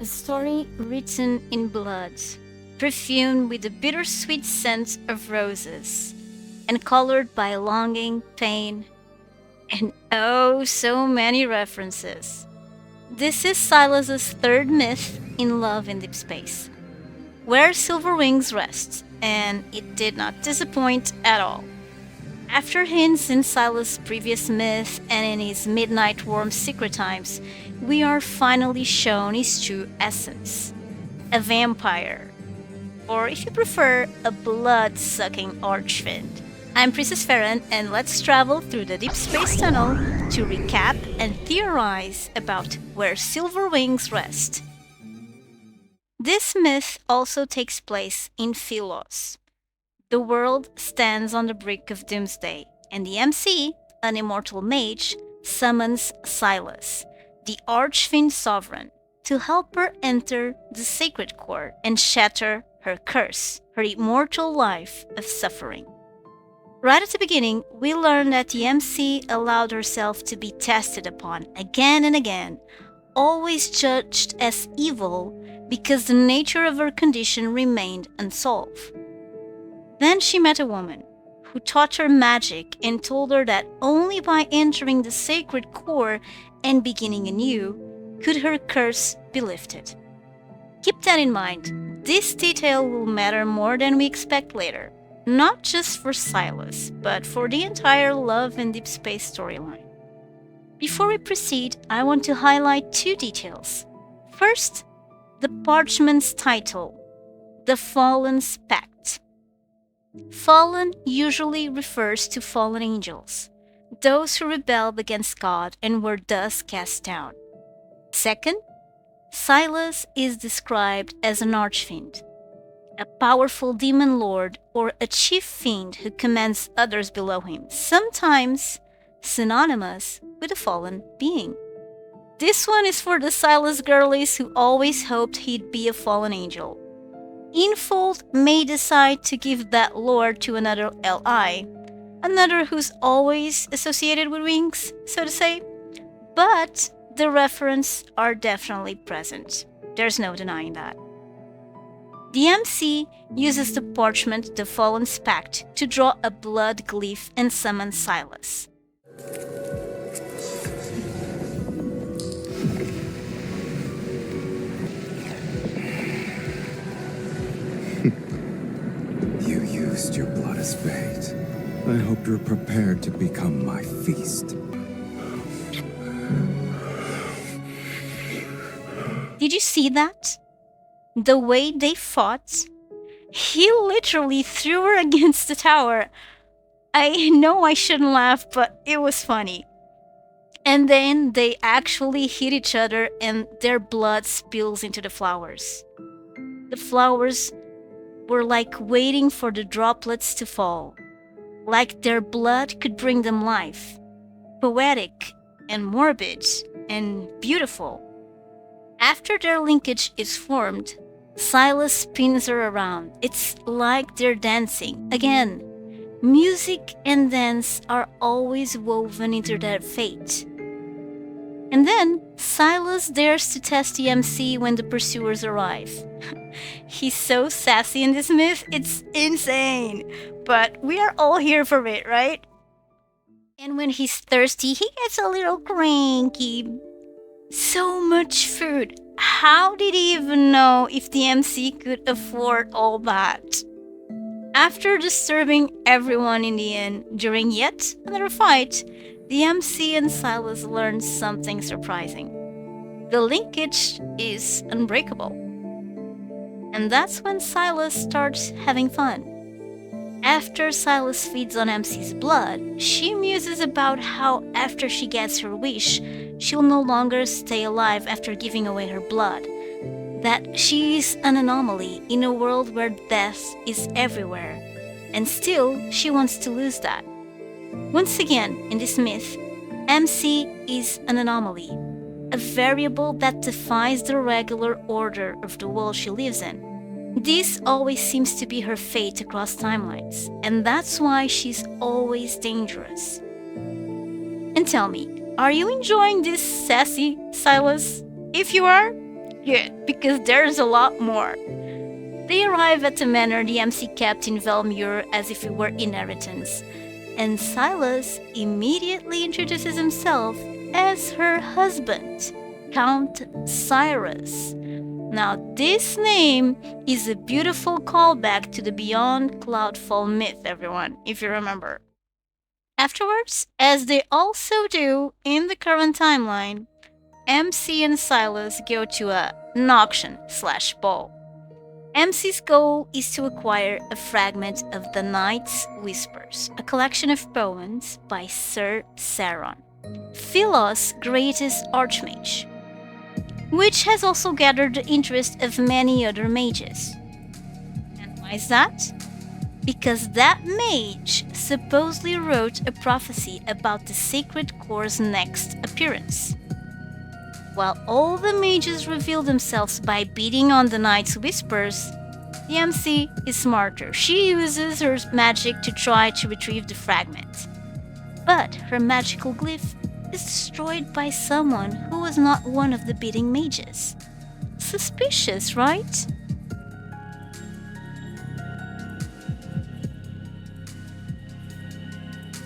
A story written in blood, perfumed with the bittersweet scent of roses, and colored by longing, pain, and oh, so many references. This is Silas's third myth in Love in Deepspace, where Silverwings Rest, and it did not disappoint at all. After hints in Silas' previous myth and in his Midnight Worm Secret Times, we are finally shown his true essence: a vampire, or if you prefer, a blood sucking archfiend. I'm Princess Farron, and let's travel through the Deep Space Tunnel to recap and theorize about where Silverwings rest. This myth also takes place in Philos. The world stands on the brink of doomsday, and the MC, an immortal mage, summons Sylus, the Archfiend Sovereign, to help her enter the sacred core and shatter her curse, her immortal life of suffering. Right at the beginning, we learn that the MC allowed herself to be tested upon again and again, always judged as evil because the nature of her condition remained unsolved. Then she met a woman who taught her magic and told her that only by entering the sacred core and beginning anew could her curse be lifted. Keep that in mind. This detail will matter more than we expect later, not just for Sylus, but for the entire Love and Deep Space storyline. Before we proceed, I want to highlight two details. First, the parchment's title, The Fallen's Pact. Fallen usually refers to fallen angels, those who rebelled against God and were thus cast down. Second, Sylus is described as an archfiend, a powerful demon lord or a chief fiend who commands others below him, sometimes synonymous with a fallen being. This one is for the Sylus girlies who always hoped he'd be a fallen angel. Infold may decide to give that lore to another LI, another who's always associated with wings, so to say, but the references are definitely present. There's no denying that. The MC uses the parchment, the Fallen's Pact, to draw a blood glyph and summon Sylus. You used your blood as bait. I hope you're prepared to become my feast. Did you see that? The way they fought? He literally threw her against the tower. I know I shouldn't laugh, but it was funny. And then they actually hit each other and their blood spills into the flowers. The flowers were like waiting for the droplets to fall, like their blood could bring them life. Poetic and morbid and beautiful. After their linkage is formed, Sylus spins her around. It's like they're dancing. Again, music and dance are always woven into their fate. And then, Sylus dares to test the MC when the pursuers arrive. He's so sassy in this myth, it's insane. But we are all here for it, right? And when he's thirsty, he gets a little cranky. So much food. How did he even know if the MC could afford all that? After disturbing everyone in the inn during yet another fight, the MC and Sylus learn something surprising. The linkage is unbreakable. And that's when Sylus starts having fun. After Sylus feeds on MC's blood, she muses about how after she gets her wish, she'll no longer stay alive after giving away her blood. That she is an anomaly in a world where death is everywhere. And still, she wants to lose that. Once again, in this myth, MC is an anomaly, a variable that defies the regular order of the world she lives in. This always seems to be her fate across timelines, and that's why she's always dangerous. And tell me, are you enjoying this sassy Sylus? If you are, Good, because there's a lot more. They arrive at the manor the MC kept in Velmure as if it were inheritance, and Sylus immediately introduces himself as her husband, Count Cyrus. Now, this name is a beautiful callback to the Beyond Cloudfall myth, everyone, if you remember. Afterwards, as they also do in the current timeline, MC and Sylus go to an auction/ball. MC's goal is to acquire a fragment of the Night's Whispers, a collection of poems by Sir Farron, Philos' greatest archmage, which has also gathered the interest of many other mages. And why is that? Because that mage supposedly wrote a prophecy about the Sacred Core's next appearance. While all the mages reveal themselves by beating on the Night's Whispers, the MC is smarter. She uses her magic to try to retrieve the fragment. But her magical glyph is destroyed by someone who was not one of the beating mages. Suspicious, right?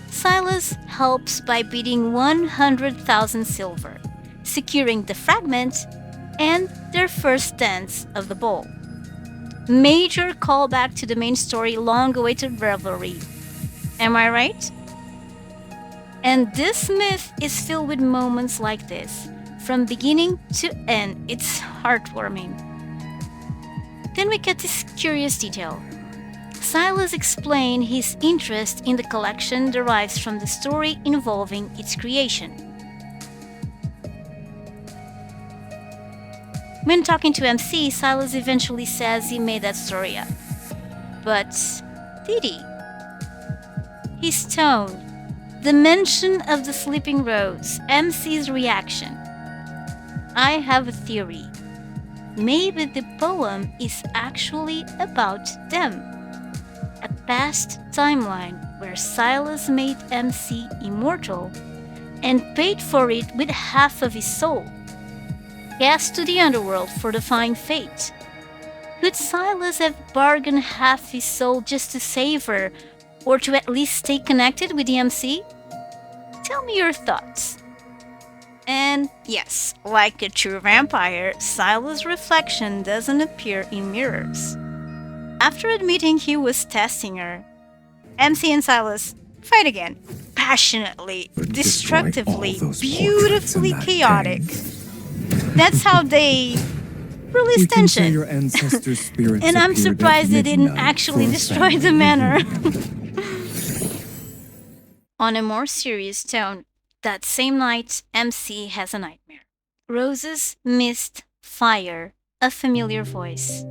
Sylus helps by bidding 100,000 silver, securing the fragment and their first dance of the ball. Major callback to the main story long-awaited revelry. Am I right? And this myth is filled with moments like this. From beginning to end, it's heartwarming. Then we get this curious detail. Sylus explained his interest in the collection derives from the story involving its creation. When talking to MC, Sylus eventually says he made that story up. But did he? His tone, the mention of the sleeping rose, MC's reaction. I have a theory. Maybe the poem is actually about them. A past timeline where Sylus made MC immortal and paid for it with half of his soul. Cast to the Underworld for defying fate. Could Sylus have bargained half his soul just to save her, or to at least stay connected with the MC? Tell me your thoughts. And yes, like a true vampire, Sylus' reflection doesn't appear in mirrors. After admitting he was testing her, MC and Sylus fight again, passionately, destructively, beautifully chaotic. That's how they release tension. Your ancestors' spirits and I'm surprised they didn't actually destroy the manor. On a more serious tone, that same night, MC has a nightmare. Roses, mist, fire, a familiar voice.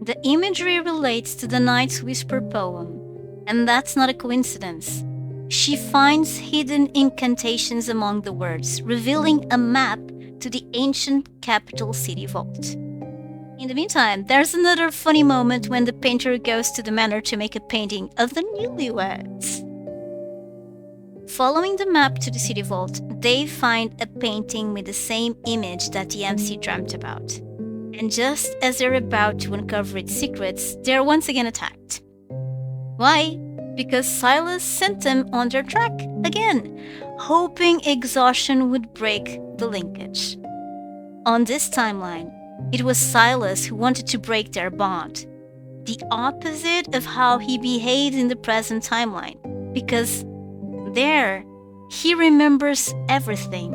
The imagery relates to the Night's Whisper poem, and that's not a coincidence. She finds hidden incantations among the words, revealing a map to the ancient capital city vault. In the meantime, there's another funny moment when the painter goes to the manor to make a painting of the newlyweds. Following the map to the city vault, they find a painting with the same image that the MC dreamt about. And just as they're about to uncover its secrets, they're once again attacked. Why? Because Sylus sent them on their track again, hoping exhaustion would break the linkage. On this timeline, it was Sylus who wanted to break their bond, the opposite of how he behaved in the present timeline, because there, he remembers everything,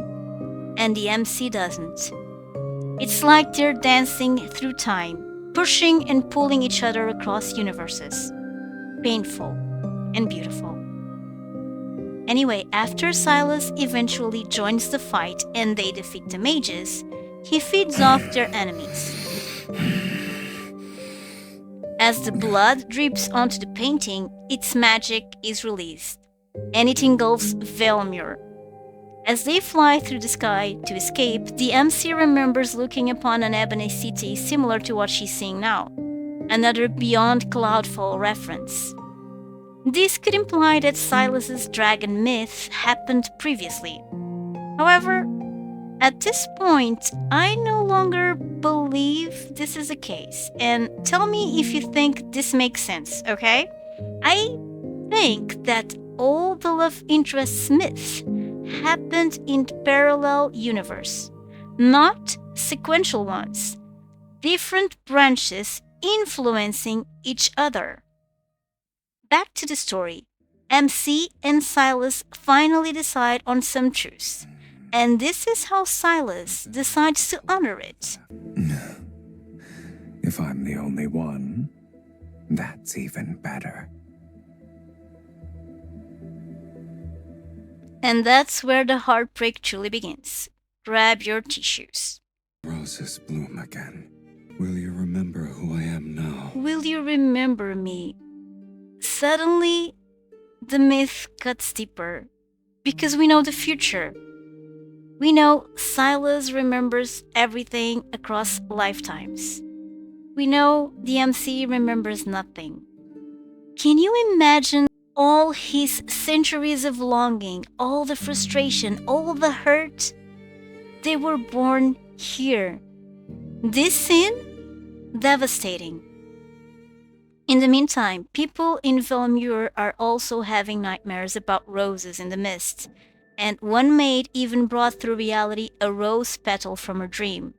and the MC doesn't. It's like they're dancing through time, pushing and pulling each other across universes. Painful and beautiful. Anyway, after Sylus eventually joins the fight and they defeat the mages, he feeds off their enemies. As the blood drips onto the painting, its magic is released, and it engulfs Velmure. As they fly through the sky to escape, the MC remembers looking upon an ebony city similar to what she's seeing now, another Beyond Cloudfall reference. This could imply that Sylus's dragon myth happened previously. However, At this point, I no longer believe this is the case, and tell me if you think this makes sense, okay? I think that all the love interest myths happened in parallel universe, not sequential ones, different branches influencing each other. Back to the story. MC and Sylus finally decide on some truth. And this is how Sylus decides to honor it. If I'm the only one, that's even better. And that's where the heartbreak truly begins. Grab your tissues. Roses bloom again. Will you remember who I am now? Will you remember me? Suddenly, the myth cuts deeper. Because we know the future. We know Sylus remembers everything across lifetimes. We know the MC remembers nothing. Can you imagine all his centuries of longing, all the frustration, all the hurt? They were born here. This sin? Devastating. In the meantime, people in Velmure are also having nightmares about roses in the mist, and one maid even brought through reality a rose petal from her dream.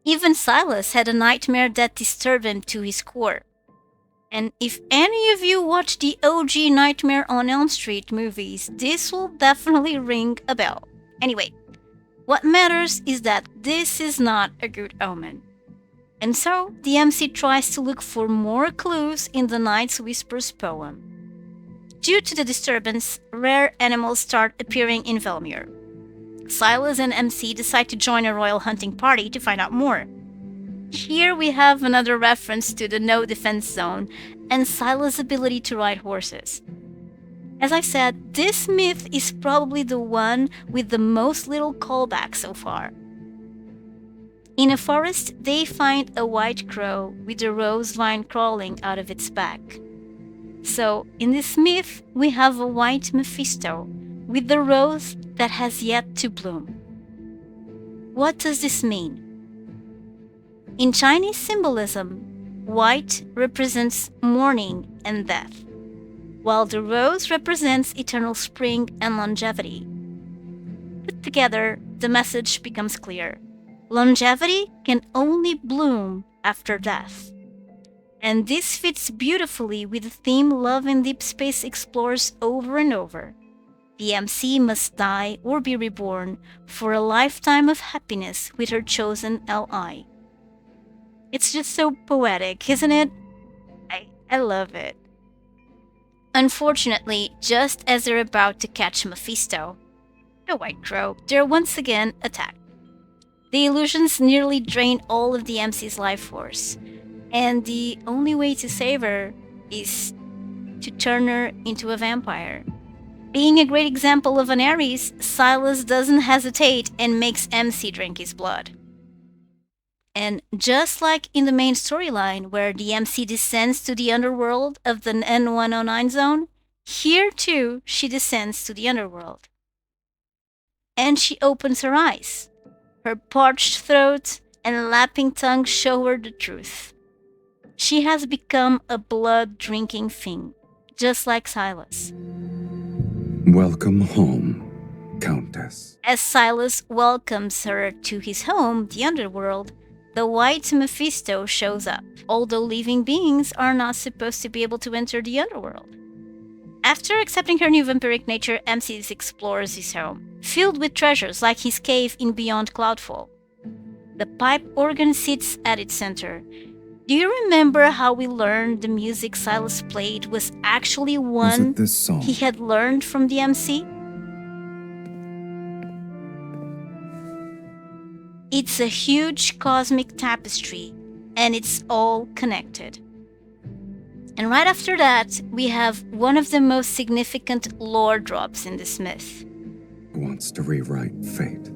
Even Sylus had a nightmare that disturbed him to his core. And if any of you watch the OG Nightmare on Elm Street movies, this will definitely ring a bell. Anyway, what matters is that this is not a good omen. And so, the MC tries to look for more clues in the Night's Whispers poem. Due to the disturbance, rare animals start appearing in Velmure. Sylus and MC decide to join a royal hunting party to find out more. Here we have another reference to the no defense zone and Sylus' ability to ride horses. As I said, this myth is probably the one with the most little callback so far. In a forest, they find a white crow with a rose vine crawling out of its back. So, in this myth, we have a White Mephisto with the rose that has yet to bloom. What does this mean? In Chinese symbolism, white represents mourning and death, while the rose represents eternal spring and longevity. Put together, the message becomes clear. Longevity can only bloom after death. And this fits beautifully with the theme Love in Deepspace explores over and over. The MC must die or be reborn for a lifetime of happiness with her chosen LI. It's just so poetic, isn't it? I love it. Unfortunately, just as they're about to catch Mephisto, the White Crow, they're once again attacked. The illusions nearly drain all of the MC's life force, and the only way to save her is to turn her into a vampire. Being a great example of an Aries, Sylus doesn't hesitate and makes MC drink his blood. And just like in the main storyline where the MC descends to the underworld of the N109 zone, here too she descends to the underworld. And she opens her eyes. Her parched throat and lapping tongue show her the truth. She has become a blood-drinking thing, just like Sylus. Welcome home, Countess. As Sylus welcomes her to his home, the Underworld, the White Mephisto shows up, although living beings are not supposed to be able to enter the Underworld. After accepting her new vampiric nature, MC explores his home, filled with treasures like his cave in Beyond Cloudfall. The pipe organ sits at its center. Do you remember how we learned the music Sylus played was actually one this song? He had learned from the MC? It's a huge cosmic tapestry, and it's all connected. And right after that, we have one of the most significant lore drops in this myth. Wants to rewrite fate.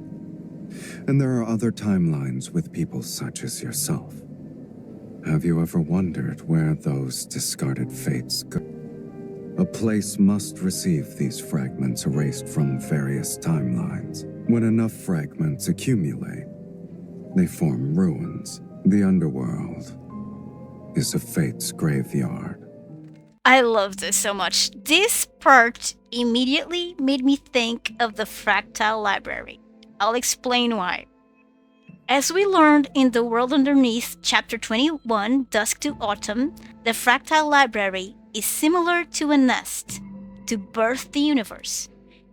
And there are other timelines with people such as yourself. Have you ever wondered where those discarded fates go? A place must receive these fragments erased from various timelines. When enough fragments accumulate, they form ruins. The Underworld is a fate's graveyard. I love this so much. This part immediately made me think of the Fractal Library. I'll explain why. As we learned in The World Underneath, Chapter 21, Dusk to Autumn, the Fractal Library is similar to a nest to birth the universe.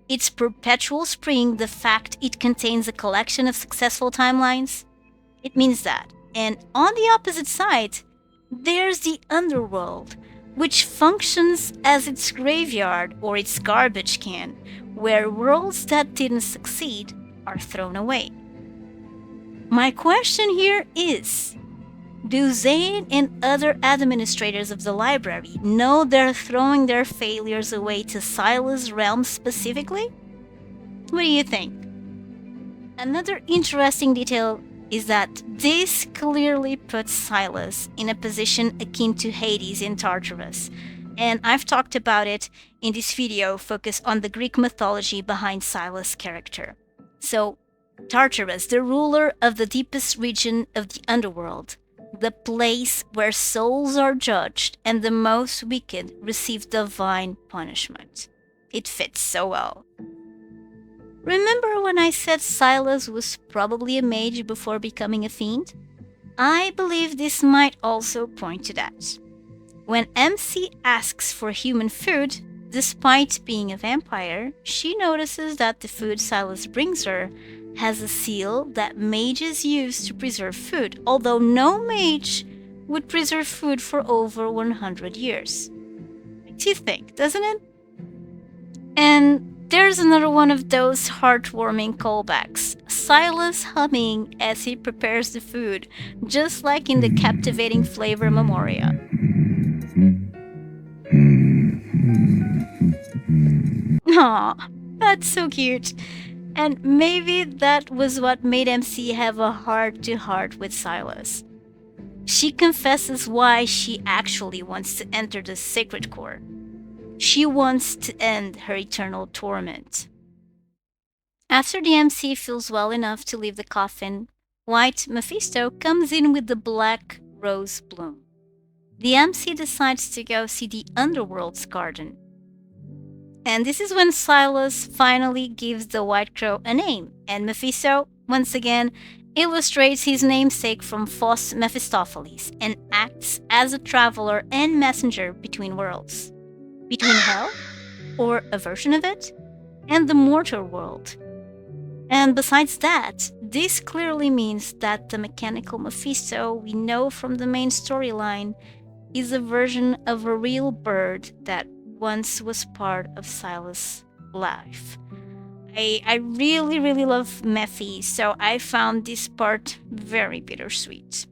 Its perpetual spring, the fact it contains a collection of successful timelines, it means that. And on the opposite side, there's the Underworld, which functions as its graveyard or its garbage can, where worlds that didn't succeed are thrown away. My question here is, do Zane and other administrators of the library know they're throwing their failures away to Sylus' realm specifically? What do you think? Another interesting detail is that this clearly puts Sylus in a position akin to Hades in Tartarus, and I've talked about it in this video focused on the Greek mythology behind Sylus' character. So, Tartarus, the ruler of the deepest region of the Underworld, the place where souls are judged and the most wicked receive divine punishment. It fits so well. Remember when I said Sylus was probably a mage before becoming a fiend? I believe this might also point to that. When MC asks for human food, despite being a vampire, she notices that the food Sylus brings her has a seal that mages use to preserve food, although no mage would preserve food for over 100 years. Makes you think, doesn't it? And there's another one of those heartwarming callbacks. Sylus humming as he prepares the food, just like in the captivating Flavor Memoria. Aw, that's so cute. And maybe that was what made MC have a heart-to-heart with Sylus. She confesses why she actually wants to enter the Sacred Core. She wants to end her eternal torment. After the MC feels well enough to leave the coffin, White Mephisto comes in with the black rose bloom. The MC decides to go see the Underworld's garden. And this is when Sylus finally gives the White Crow a name, and Mephisto, once again, illustrates his namesake from Phos Mephistopheles and acts as a traveler and messenger between worlds. Between hell, or a version of it, and the mortal world. And besides that, this clearly means that the mechanical Mephisto we know from the main storyline is a version of a real bird that once was part of Sylus' life. I really love Mephi, so I found this part very bittersweet.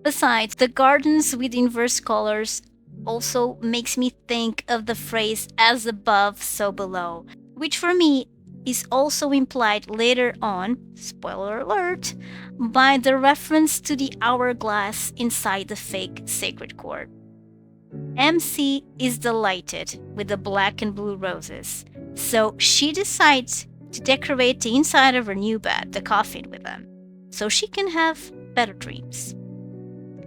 Besides, the gardens with inverse colors also makes me think of the phrase as above, so below, which for me is also implied later on, spoiler alert, by the reference to the hourglass inside the fake Sacred Core. MC is delighted with the black and blue roses, so she decides to decorate the inside of her new bed, the coffin, with them, so she can have better dreams.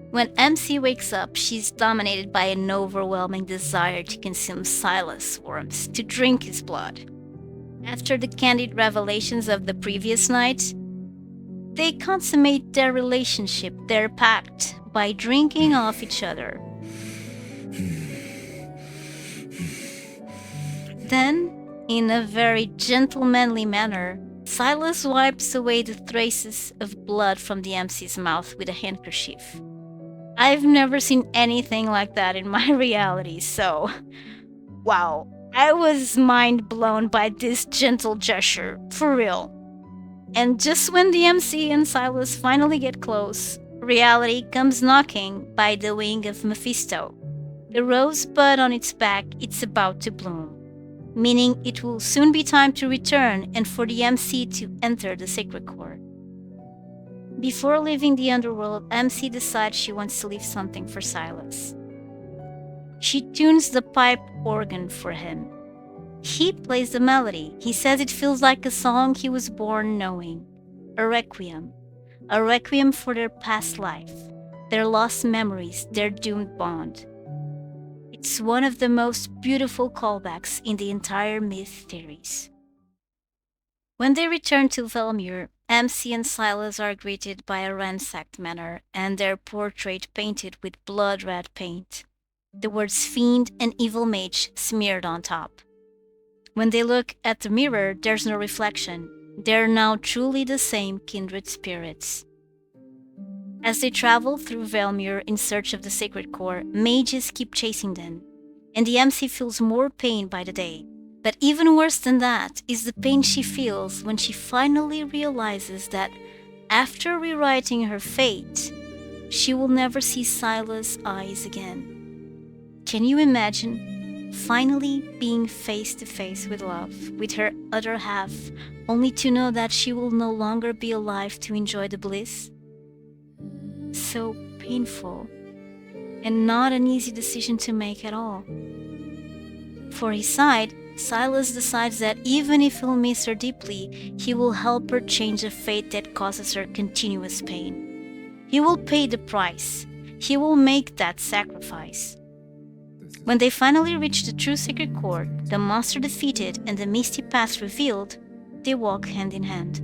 When MC wakes up, she's dominated by an overwhelming desire to consume Sylus' worms, to drink his blood. After the candid revelations of the previous night, they consummate their relationship, their pact, by drinking off each other. Then, in a very gentlemanly manner, Sylus wipes away the traces of blood from the MC's mouth with a handkerchief. I've never seen anything like that in my reality, so wow, I was mind blown by this gentle gesture, for real. And just when the MC and Sylus finally get close, reality comes knocking by the wing of Mephisto. The rosebud on its back, it's about to bloom, meaning it will soon be time to return and for the MC to enter the Sacred Core. Before leaving the Underworld, MC decides she wants to leave something for Sylus. She tunes the pipe organ for him. He plays the melody. He says it feels like a song he was born knowing. A requiem. A requiem for their past life, their lost memories, their doomed bond. It's one of the most beautiful callbacks in the entire myth theories. When they return to Velmure, MC and Sylus are greeted by a ransacked manor and their portrait painted with blood-red paint. The words fiend and evil mage smeared on top. When they look at the mirror, there's no reflection. They're now truly the same kindred spirits. As they travel through Velmure in search of the sacred core, mages keep chasing them, and the MC feels more pain by the day. But even worse than that is the pain she feels when she finally realizes that after rewriting her fate, she will never see Sylus' eyes again. Can you imagine finally being face to face with love, with her other half, only to know that she will no longer be alive to enjoy the bliss? So painful, and not an easy decision to make at all. For his side, Sylus decides that even if he'll miss her deeply, he will help her change a fate that causes her continuous pain. He will pay the price. He will make that sacrifice. When they finally reach the true sacred core, the monster defeated and the misty path revealed, they walk hand in hand.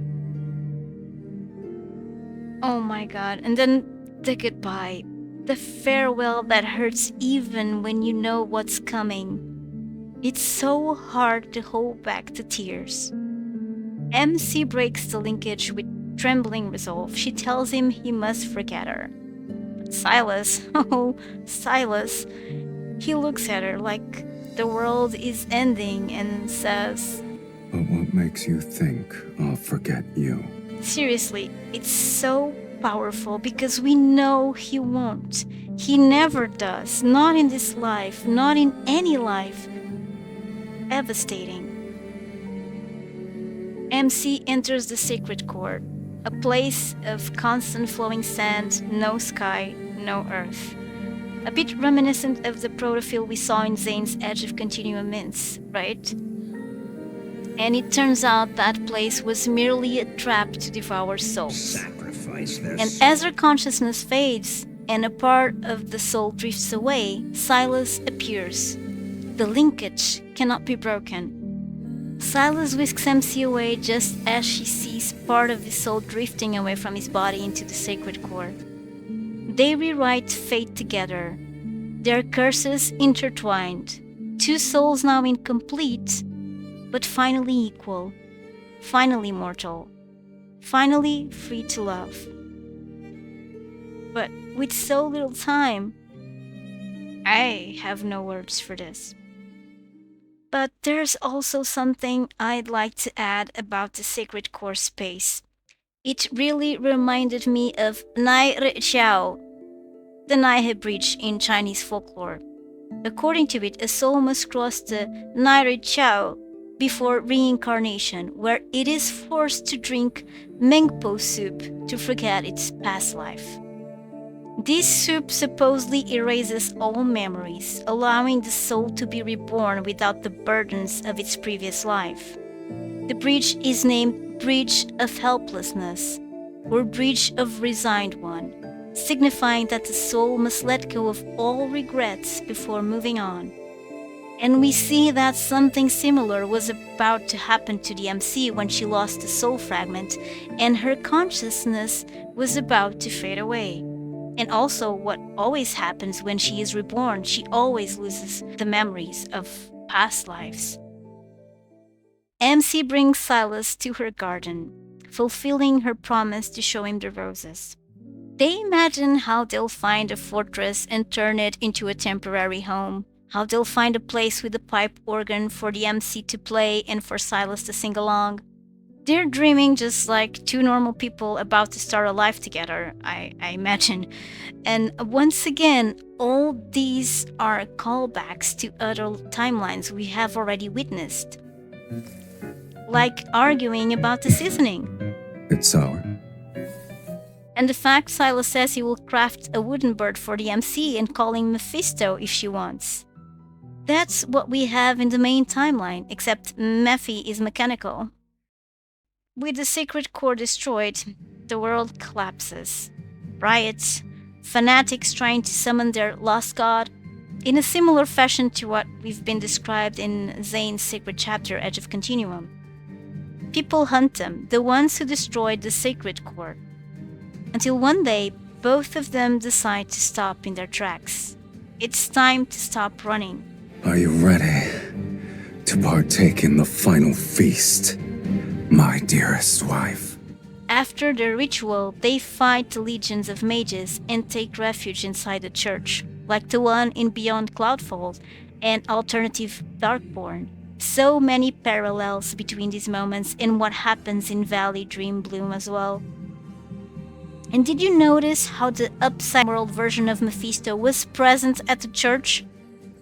Oh my god, and then the goodbye, the farewell that hurts even when you know what's coming. It's so hard to hold back the tears. MC breaks the linkage with trembling resolve. She tells him he must forget her. But Sylus, oh, Sylus, he looks at her like the world is ending and says, But what makes you think I'll forget you? Seriously, it's so powerful because we know he won't. He never does. Not in this life, not in any life. Devastating. MC enters the sacred court, a place of constant flowing sand, no sky, no earth. A bit reminiscent of the protofill we saw in Zane's Edge of Continuum Mints, right? And it turns out that place was merely a trap to devour souls. Sacrifice their And as her consciousness fades and a part of the soul drifts away, Sylus appears. The linkage cannot be broken. Sylus whisks MC away just as she sees part of his soul drifting away from his body into the sacred core. They rewrite fate together, their curses intertwined, two souls now incomplete, but finally equal, finally mortal, finally free to love. But with so little time, I have no words for this. But there's also something I'd like to add about the sacred core space. It really reminded me of Naihe Xiao, the Naihe Bridge in Chinese folklore. According to it, a soul must cross the Naihe Xiao before reincarnation, where it is forced to drink Mengpo soup to forget its past life. This soup supposedly erases all memories, allowing the soul to be reborn without the burdens of its previous life. The bridge is named Bridge of Helplessness, or Bridge of Resigned One, signifying that the soul must let go of all regrets before moving on. And we see that something similar was about to happen to the MC when she lost the soul fragment and her consciousness was about to fade away. And also what always happens when she is reborn, she always loses the memories of past lives. MC brings Sylus to her garden, fulfilling her promise to show him the roses. They imagine how they'll find a fortress and turn it into a temporary home, how they'll find a place with a pipe organ for the MC to play and for Sylus to sing along. They're dreaming just like two normal people about to start a life together, I imagine. And once again, all these are callbacks to other timelines we have already witnessed. Like arguing about the seasoning. It's sour. And the fact Sylus says he will craft a wooden bird for the MC and call him Mephisto if she wants. That's what we have in the main timeline, except Mephi is mechanical. With the sacred core destroyed, the world collapses. Riots, fanatics trying to summon their lost god, in a similar fashion to what we've been described in Zane's sacred chapter, Edge of Continuum. People hunt them, the ones who destroyed the sacred core, until one day both of them decide to stop in their tracks. It's time to stop running. Are you ready to partake in the final feast, my dearest wife? After their ritual, they fight the legions of mages and take refuge inside the church, like the one in Beyond Cloudfall and alternative Darkborn. So many parallels between these moments and what happens in Valleydream Bloom as well. And did you notice how the upside world version of Mephisto was present at the church?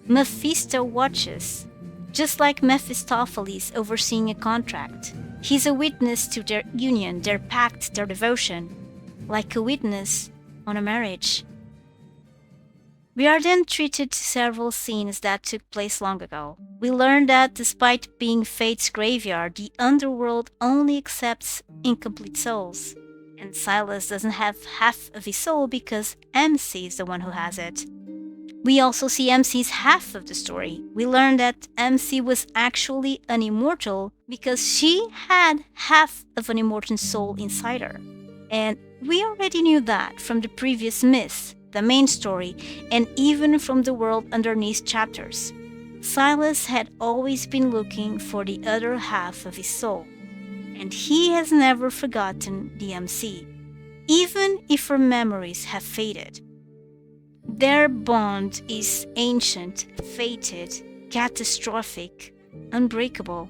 Mephisto watches, just like Mephistopheles overseeing a contract. He's a witness to their union, their pact, their devotion, like a witness on a marriage. We are then treated to several scenes that took place long ago. We learn that despite being Fate's graveyard, the Underworld only accepts incomplete souls. And Sylus doesn't have half of his soul because MC is the one who has it. We also see MC's half of the story. We learn that MC was actually an immortal because she had half of an immortal soul inside her. And we already knew that from the previous myths, the main story, and even from the world underneath chapters. Sylus had always been looking for the other half of his soul, and he has never forgotten the MC, even if her memories have faded. Their bond is ancient, fated, catastrophic, unbreakable.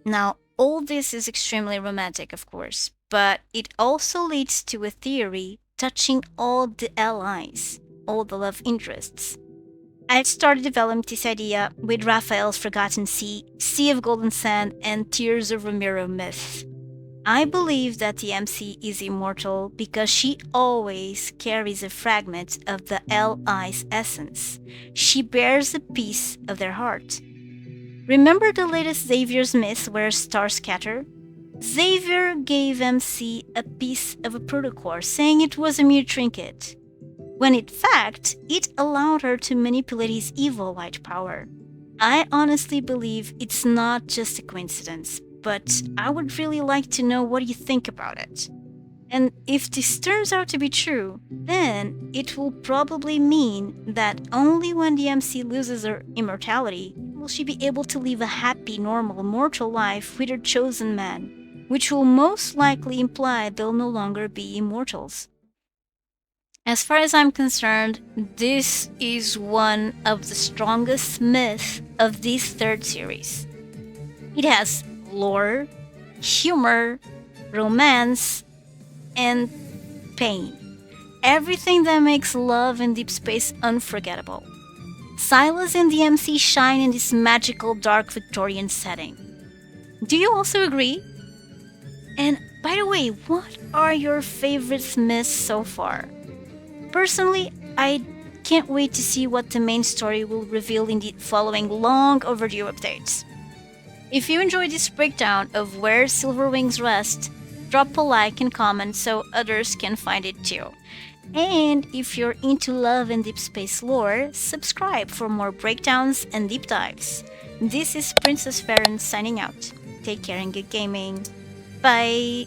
Now, all this is extremely romantic, of course, but it also leads to a theory touching all the allies, all the love interests. I started developing this idea with Raphael's Forgotten Sea, Sea of Golden Sand, and Tears of Ramiro myth. I believe that the MC is immortal because she always carries a fragment of the LI's essence. She bears a piece of their heart. Remember the latest Xavier's myth where stars scatter? Xavier gave MC a piece of a protocore, saying it was a mere trinket, when in fact it allowed her to manipulate his evil light power. I honestly believe it's not just a coincidence, but I would really like to know what you think about it. And if this turns out to be true, then it will probably mean that only when the MC loses her immortality will she be able to live a happy, normal, mortal life with her chosen man, which will most likely imply they'll no longer be immortals. As far as I'm concerned, this is one of the strongest myths of this third series. It has lore, humor, romance, and pain. Everything that makes love in Deepspace unforgettable. Sylus and the MC shine in this magical dark Victorian setting. Do you also agree? And by the way, what are your favorite myths so far? Personally, I can't wait to see what the main story will reveal in the following long overdue updates. If you enjoyed this breakdown of where Silverwings Rest, drop a like and comment so others can find it too. And if you're into love and deep space lore, subscribe for more breakdowns and deep dives. This is Princess Farron signing out. Take care and good gaming. Bye!